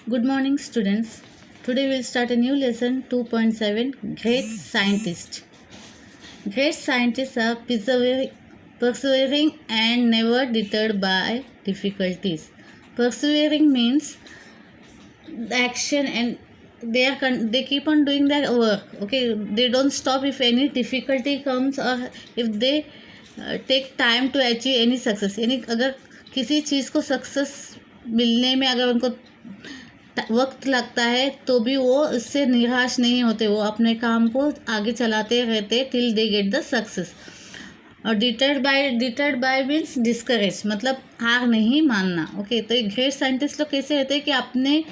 Good morning, students. Today we'll start a new lesson 2.7 Great Scientist. Great scientists are persevering and never deterred by difficulties. Persevering means the action and they keep on doing their work. Okay, they don't stop if any difficulty comes or if they take time to achieve any success. यानी अगर किसी चीज़ को success मिलने में अगर उनको वक्त लगता है तो भी वो इससे निराश नहीं होते, वो अपने काम को आगे चलाते रहते till they get the success. और डिटर्ड बाय मीन्स डिस्करेज, मतलब हार नहीं मानना। ओके, तो एक ग्रेट साइंटिस्ट लोग कैसे रहते हैं कि अपने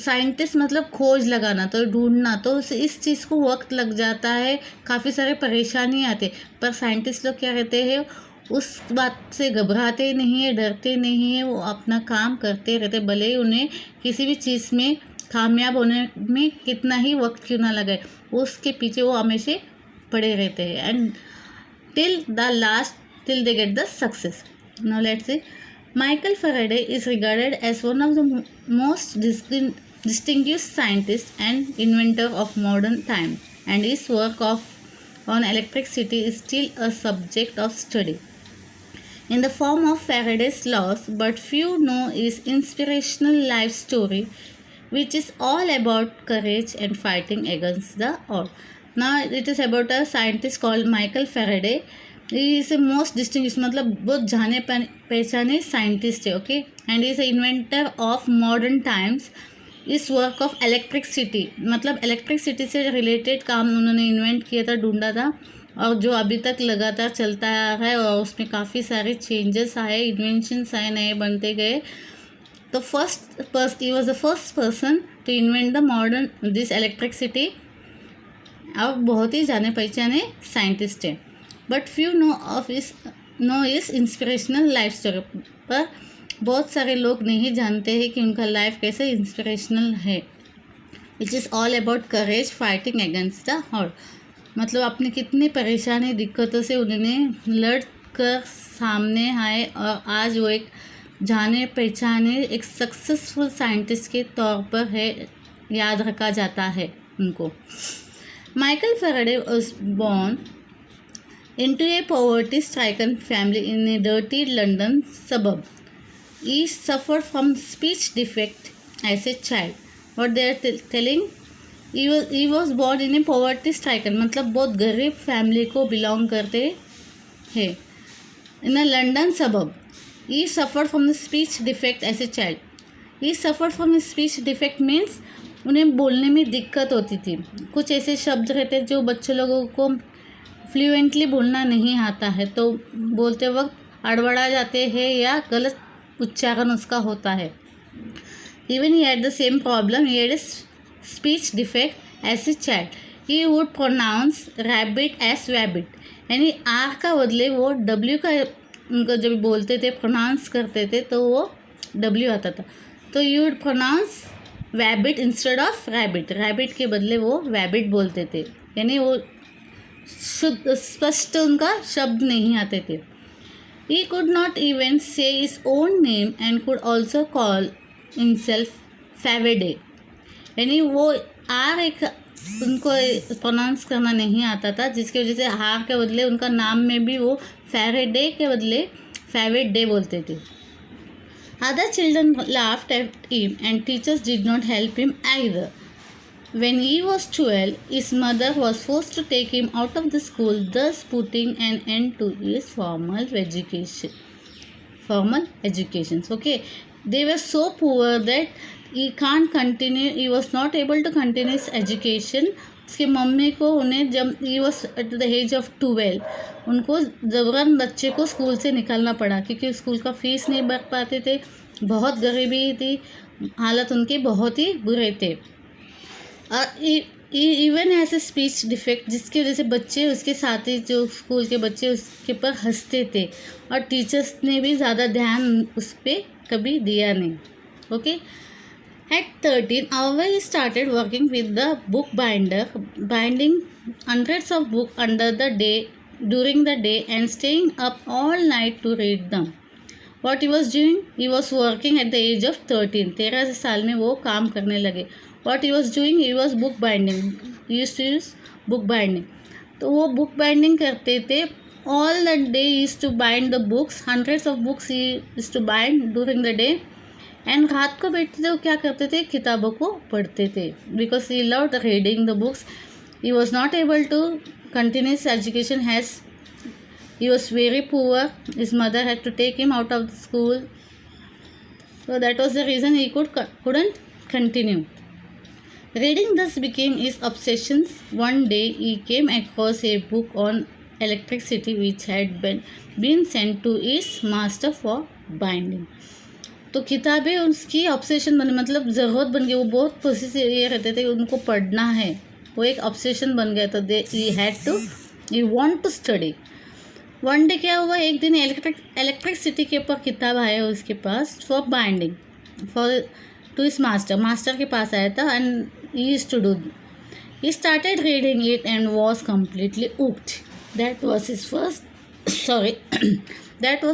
साइंटिस्ट मतलब खोज लगाना, तो ढूंढना, तो इस चीज़ को वक्त लग जाता है, काफ़ी सारे परेशानी आते, पर साइंटिस्ट लोग क्या रहते हैं, उस बात से घबराते नहीं है, डरते नहीं है, वो अपना काम करते रहते, भले ही उन्हें किसी भी चीज़ में कामयाब होने में कितना ही वक्त क्यों ना लगे, उसके पीछे वो हमेशा पड़े रहते हैं and till the last, till they get the success. Now let's see, Michael Faraday is regarded as one of the most distinguished scientists and inventor of modern times, and his work on electricity is still a subject of study in the form of Faraday's laws, but few know his inspirational life story, which is all about courage and fighting against the odds. Now it is about a scientist called Michael Faraday. He is a most distinguish, मतलब बहुत जाने पहचाने scientist है। Okay, and is a inventor of modern times. इस work of electricity, मतलब electricity से related काम उन्होंने इन्वेंट किया था, ढूंढा था, और जो अभी तक लगातार चलता है और उसमें काफ़ी सारे चेंजेस आए, इन्वेंशंस आए, नए बनते गए। तो he was the first person to invent the modern this electricity. अब बहुत ही जाने पहचाने साइंटिस्ट है, but few know his inspirational life story, पर बहुत सारे लोग नहीं जानते हैं कि उनका लाइफ कैसे इंस्पिरेशनल है। Which is all about courage fighting against the odd, मतलब अपनी कितनी परेशानी दिक्कतों से उन्होंने लड़ कर सामने आए और आज वो एक जाने पहचाने एक सक्सेसफुल साइंटिस्ट के तौर पर है, याद रखा जाता है उनको। Michael Faraday was born into a poverty-stricken family in a dirty London suburb. He suffered from speech defect as a child. What they are telling, he was born in a poverty-stricken, मतलब बहुत गरीब family को belong करते हैं, in a London suburb. He suffered from the speech defect as a child. He suffered from a speech defect means उन्हें बोलने में दिक्कत होती थी, कुछ ऐसे शब्द रहते जो बच्चे लोगों को फ्लुएंटली बोलना नहीं आता है, तो बोलते वक्त अड़बड़ा जाते हैं या गलत उच्चारण उसका होता है। Even he had the same problem, he had a speech defect as a child. He would pronounce rabbit as wabbit, यानी आर का बदले वो डब्ल्यू का उनको जब बोलते थे, प्रोनाउंस करते थे तो वो डब्ल्यू आता था, तो you would pronounce wabbit instead of rabbit, rabbit के बदले वो वैबिट बोलते थे, यानी वो शुद्ध स्पष्ट उनका शब्द नहीं आते थे। ही कुड नॉट इवन से his own name and could also call himself Faraday, यानी वो आर एक उनको प्रोनाउंस करना नहीं आता था, जिसकी वजह से आर के बदले उनका नाम में भी वो फेराडे के बदले फेराडे बोलते थे। Other children laughed at him and teachers did not help him either. When he was 12, his mother was forced to take him out of the school, thus putting an end to his formal education. Okay, they were so poor that he can't continue. He was not able to continue his education. उसके mummy को उन्हें जब he was at the age of 12, उनको ज़बरन बच्चे को school से निकालना पड़ा, क्योंकि स्कूल का फीस नहीं भर पाते थे, बहुत गरीबी थी, हालत उनके बहुत ही बुरे थे। Even as a speech defect, जिसकी वजह से बच्चे उसके साथ ही जो स्कूल के बच्चे उसके पर हंसते थे और टीचर्स ने भी ज़्यादा ध्यान उस पर कभी दिया नहीं। Okay, at 13 however he started working with the book binder, binding hundreds of books during the day and staying up all night to read them. What he was doing? He was working at the age of 13. 13 साल में वो काम करने लगे. What he was doing? He was book binding. He used to use book binding. तो वो book binding करते थे. All the day he used to bind the books. Hundreds of books he used to bind during the day. And रात को बैठते थे वो क्या करते थे, किताबों को पढ़ते थे. Because he loved reading the books. He was not able to continue his education has he was very poor. His mother had to take him out of the school, so that was the reason he couldn't continue. Reading thus became his obsessions. One day he came across a book on electricity which had been sent to his master for binding. तो किताबें उसकी obsession बनी, मतलब ज़रूरत बन गई. वो बहुत खुशी से ये रहते थे उनको पढ़ना है, वो एक ऑब्सेशन बन गया. तो he want to study. One day क्या हुआ, एक दिन इलेक्ट्रिसिटी के ऊपर किताब आया उसके पास for binding to his master के पास आया था. And he used to do, he started reading it and was completely hooked. That was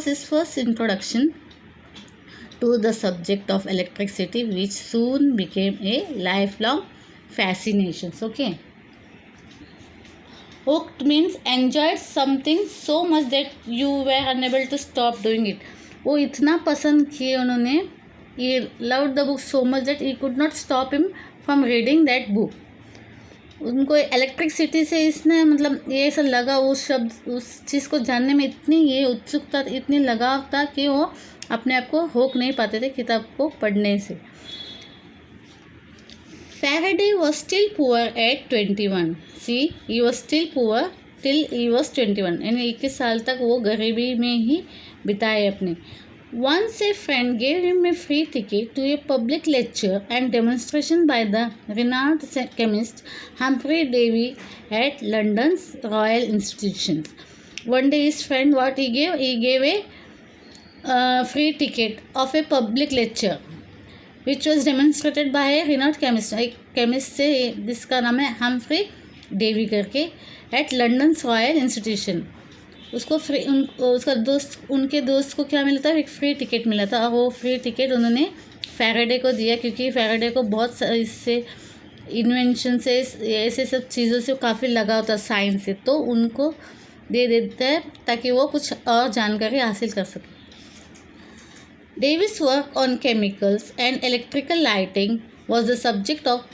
his first introduction to the subject of electricity, which soon became a lifelong fascination. Okay, hooked means enjoyed something so much that you were unable to stop doing it. वो इतना पसंद किए उन्होंने, he loved the book so much that he could not stop him from reading that book. उनको electricity से इसने मतलब ये ऐसा लगा, उस शब्द उस चीज़ को जानने में इतनी ये उत्सुकता, इतनी लगाव था कि वो अपने आप को रोक नहीं पाते थे किताब को पढ़ने से. Faraday was still poor at 21. See, he was still poor till he was 21. यानी 21 साल तक वो गरीबी में ही बिताए अपने. Once a friend gave him a free ticket to a public lecture and demonstration by the renowned chemist Humphrey Davy at London's Royal Institution. One day his friend, what he gave a free ticket of a public lecture which was demonstrated by a renowned chemist. एक chemist से जिसका नाम है Humphry Davy करके, eight London royal institution. उसको free उनके दोस्त को क्या मिला था, एक फ्री टिकट मिला था. और वो फ्री टिकट उन्होंने फैराडे को दिया, क्योंकि फैराडे को बहुत इससे इन्वेंशन से ऐसे सब चीज़ों से काफ़ी लगाव था, साइंस से. तो उनको दे देता है ताकि वो कुछ और जानकारी हासिल कर सके. Davis' work on chemicals and electrical lighting was the subject of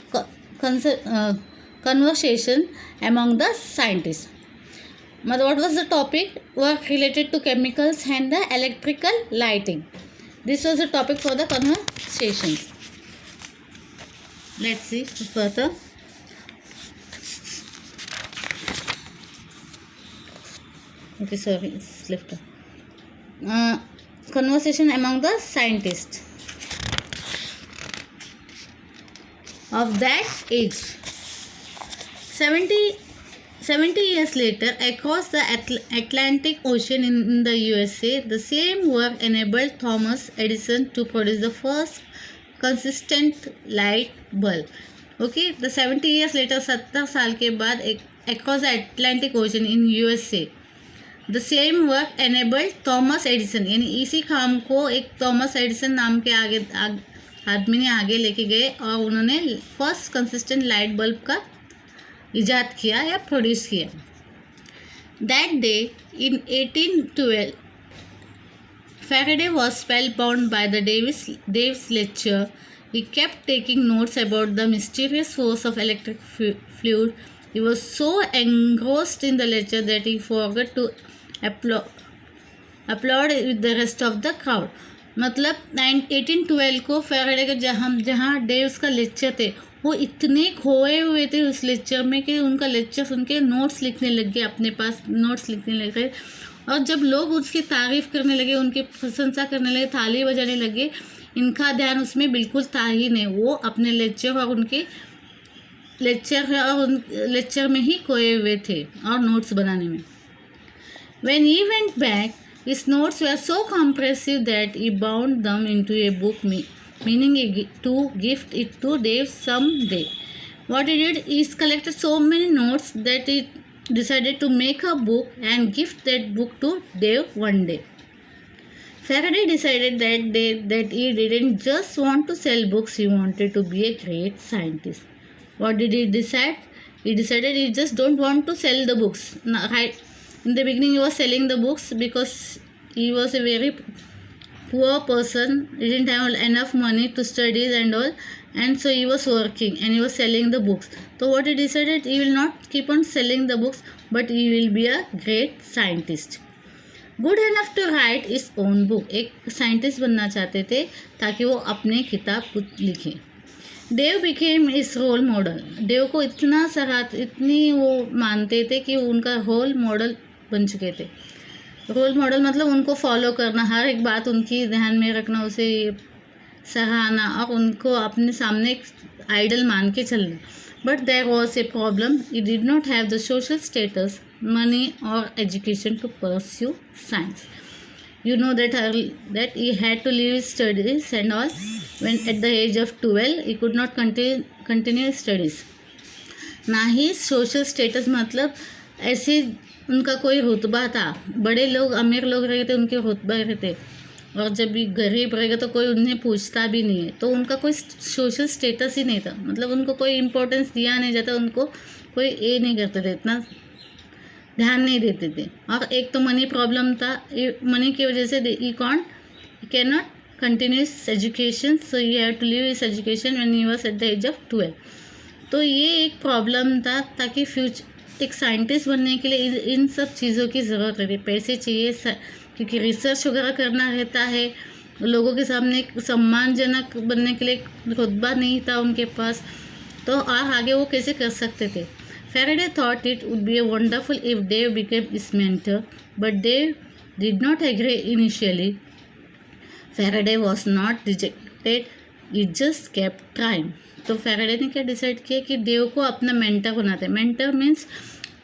conversation among the scientists. What was the topic? Work related to chemicals and the electrical lighting. This was the topic for the conversations. Let's see further. Okay, sorry, it's left. Conversation among the scientists of that age. 70 years later, across the Atlantic Ocean in the USA, the same work enabled Thomas Edison to produce the first consistent light bulb. Okay, the 70 years later, 70 साल के बाद, across the Atlantic Ocean in USA, the same work enabled Thomas Edison. यानी इसी काम को एक Thomas Edison नाम के आदमी ने आगे लेके गए और उन्होंने फर्स्ट कंसिस्टेंट लाइट बल्ब का इजाद किया या प्रोड्यूस किया. That day in 1812 Faraday was spellbound by the Davis lecture. He kept taking notes about the mysterious force of electric fluid. He was so engrossed in the lecture that he forgot to applaud with the rest of the crowd. मतलब 1812 को Faraday का जहाँ डेव्स का lecture थे, वो इतने खोए हुए थे उस लेक्चर में कि उनका लेक्चर सुन के नोट्स लिखने लग गए, अपने पास नोट्स लिखने लग गए. और जब लोग उसकी तारीफ़ करने लगे, उनकी प्रशंसा करने लगे, ताली बजाने लगे, इनका ध्यान उसमें बिल्कुल था ही नहीं. वो अपने लेक्चर और उनके लेक्चर में ही खोए हुए थे और नोट्स बनाने में. When he went back, his notes were so comprehensive that he bound them into a book, meaning to gift it to Dave someday. What he did is collected so many notes that he decided to make a book and gift that book to Dave one day. Faraday decided that he didn't just want to sell books, he wanted to be a great scientist. What did he decide? He decided he just don't want to sell the books. Right in the beginning, he was selling the books because he was a very poor person. He didn't have enough money to studies and all, and so he was working and he was selling the books. So what he decided, he will not keep on selling the books, but he will be a great scientist. Good enough to write his own book, एक scientist बनना चाहते थे ताकि वो अपने किताब खुद लिखें. Davy became his role model. Davy को इतनी वो मानते थे कि उनका रोल मॉडल बन चुके थे. रोल मॉडल मतलब उनको फॉलो करना, हर एक बात उनकी ध्यान में रखना, उसे सराहना और उनको अपने सामने एक आइडल मान के चलना. But there was a problem. He did not have the social status, money or education to pursue science. You know that he had to leave his studies and all. When at the age of 12 he could not continue his studies. ना ही social status मतलब ऐसे उनका कोई रुतबा था. बड़े लोग, अमीर लोग रहे थे, उनके रुतबा रहते, और जब भी गरीब रहेगा तो कोई उन्हें पूछता भी नहीं है. तो उनका कोई सोशल स्टेटस ही नहीं था, मतलब उनको कोई इम्पोर्टेंस दिया नहीं जाता, उनको कोई ये नहीं करते थे, इतना ध्यान नहीं देते थे. और एक तो मनी प्रॉब्लम था. मनी की वजह से he can not continue his education, so he have to leave his education when he was at the age of 12. तो ये एक प्रॉब्लम था. ताकि फ्यूचर एक साइंटिस्ट बनने के लिए इन सब चीज़ों की ज़रूरत रहती है. पैसे चाहिए क्योंकि रिसर्च वगैरह करना रहता है. लोगों के सामने एक सम्मानजनक बनने के लिए एक रुतबा नहीं था उनके पास, तो और आगे वो कैसे कर सकते थे. Faraday thought it would be wonderful if Dave became his mentor, but Dave did not agree initially. Faraday was not rejected, he just kept trying. तो Faraday ने क्या डिसाइड किया कि देव को अपना मेंटर बनाते हैं. मेंटर मीन्स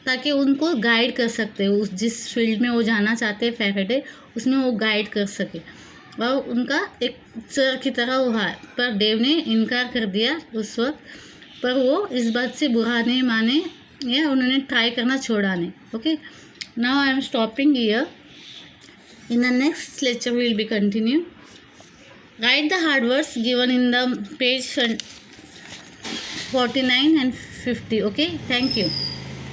ताकि उनको गाइड कर सकते हो, उस जिस फील्ड में वो जाना चाहते हैं Faraday, उसमें वो गाइड कर सके, और उनका एक सर की तरह वो है. पर देव ने इनकार कर दिया उस वक्त, पर वो इस बात से बुरा नहीं माने या उन्होंने ट्राई करना छोड़ा नहीं. Okay, now I am stopping here. In the next lecture we will be continue. Write the hard words given in the page 49 and 50. Okay, thank you.